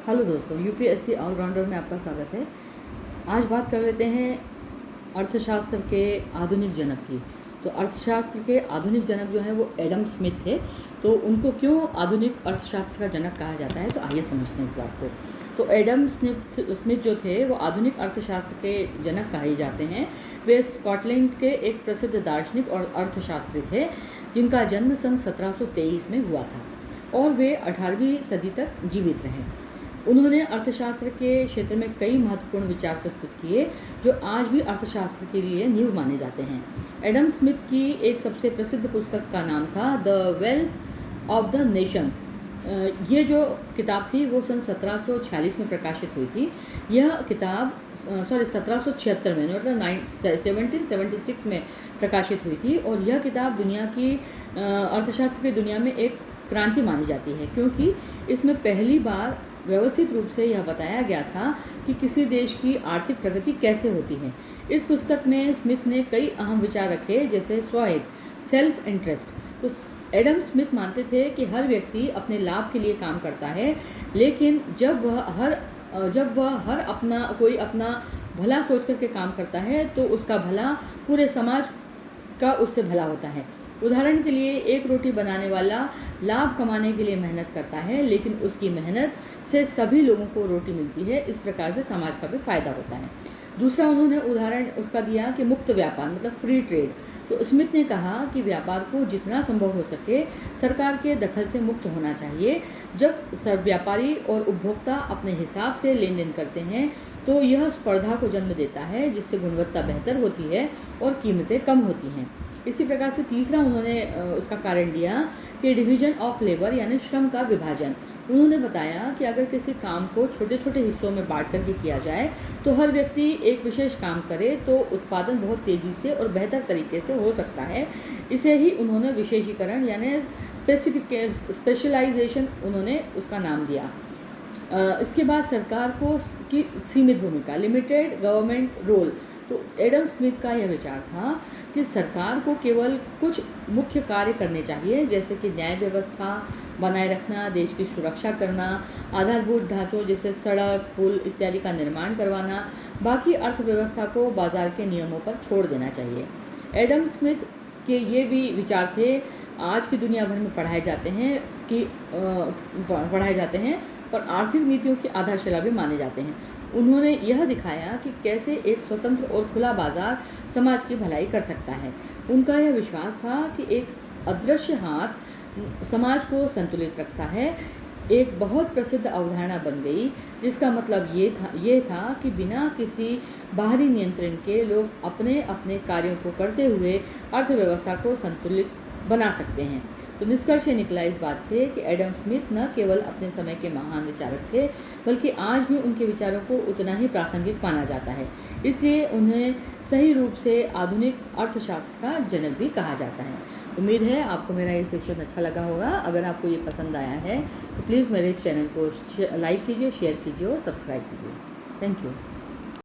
Hello दोस्तों, UPSC allrounder में आपका स्वागत है। आज बात कर लेते हैं अर्थशास्त्र के आधुनिक जनक की। तो अर्थशास्त्र के आधुनिक जनक जो हैं वो एडम स्मिथ थे। तो उनको क्यों आधुनिक अर्थशास्त्र का जनक कहा जाता है, तो आइए समझते हैं इस बात को। तो एडम स्मिथ जो थे वो आधुनिक अर्थशास्त्र के जनक कहे जाते हैं। वे स्कॉटलैंड के एक प्रसिद्ध दार्शनिक और अर्थशास्त्री थे जिनका जन्म सन 1723 में हुआ था और वे 18वीं सदी तक जीवित रहे। उन्होंने अर्थशास्त्र के क्षेत्र में कई महत्वपूर्ण विचार प्रस्तुत किए जो आज भी अर्थशास्त्र के लिए नींव माने जाते हैं। एडम स्मिथ की एक सबसे प्रसिद्ध पुस्तक का नाम था the wealth of the nation. ये जो किताब थी वो सन 1746 में प्रकाशित हुई थी। यह किताब 1776 में, मतलब 1776 में प्रकाशित हुई थी। और यह किताब दुनिया की अर्थशास्त्र की दुनिया में एक क्रांति मानी जाती है, क्योंकि इसमें पहली बार व्यवस्थित रूप से यह बताया गया था कि किसी देश की आर्थिक प्रगति कैसे होती है। इस पुस्तक में स्मिथ ने कई अहम विचार रखे, जैसे स्वहित, सेल्फ इंटरेस्ट। तो एडम स्मिथ मानते थे कि हर व्यक्ति अपने लाभ के लिए काम करता है, लेकिन जब वह कोई अपना भला सोच करके काम करता है तो उसका भला पूरे समाज का उससे भला होता है। उदाहरण के लिए, एक रोटी बनाने वाला लाभ कमाने के लिए मेहनत करता है, लेकिन उसकी मेहनत से सभी लोगों को रोटी मिलती है। इस प्रकार से समाज का भी फायदा होता है। दूसरा उन्होंने उदाहरण उसका दिया कि मुक्त व्यापार, मतलब फ्री ट्रेड। तो स्मिथ ने कहा कि व्यापार को जितना संभव हो सके सरकार के दखल से मुक्त होना चाहिए। जब व्यापारी और उपभोक्ता अपने हिसाब से लेन देन करते हैं तो यह स्पर्धा को जन्म देता है, जिससे गुणवत्ता बेहतर होती है और कीमतें कम होती हैं। इसी प्रकार से तीसरा उन्होंने उसका कारण दिया कि डिवीजन ऑफ लेबर, यानी श्रम का विभाजन। उन्होंने बताया कि अगर किसी काम को छोटे छोटे हिस्सों में बांट करके किया जाए तो हर व्यक्ति एक विशेष काम करे तो उत्पादन बहुत तेज़ी से और बेहतर तरीके से हो सकता है। इसे ही उन्होंने विशेषीकरण यानी स्पेशलाइजेशन उन्होंने उसका नाम दिया। इसके बाद सरकार की सीमित भूमिका, लिमिटेड गवर्नमेंट रोल। तो एडम स्मिथ का यह विचार था कि सरकार को केवल कुछ मुख्य कार्य करने चाहिए, जैसे कि न्याय व्यवस्था बनाए रखना, देश की सुरक्षा करना, आधारभूत ढांचों जैसे सड़क, पुल इत्यादि का निर्माण करवाना। बाकी अर्थव्यवस्था को बाजार के नियमों पर छोड़ देना चाहिए। एडम स्मिथ के ये भी विचार थे, आज की दुनिया भर में पढ़ाए जाते हैं और आर्थिक नीतियों की आधारशिला भी माने जाते हैं। उन्होंने यह दिखाया कि कैसे एक स्वतंत्र और खुला बाजार समाज की भलाई कर सकता है। उनका यह विश्वास था कि एक अदृश्य हाथ समाज को संतुलित रखता है। एक बहुत प्रसिद्ध अवधारणा बन गई, जिसका मतलब ये था कि बिना किसी बाहरी नियंत्रण के लोग अपने अपने कार्यों को करते हुए अर्थव्यवस्था को संतुलित बना सकते हैं। तो निष्कर्ष ये निकला इस बात से कि एडम स्मिथ न केवल अपने समय के महान विचारक थे, बल्कि आज भी उनके विचारों को उतना ही प्रासंगिक माना जाता है। इसलिए उन्हें सही रूप से आधुनिक अर्थशास्त्र का जनक भी कहा जाता है। उम्मीद है आपको मेरा ये सेशन अच्छा लगा होगा। अगर आपको ये पसंद आया है तो प्लीज़ मेरे इस चैनल को लाइक कीजिए, शेयर कीजिए और सब्सक्राइब कीजिए। Thank you.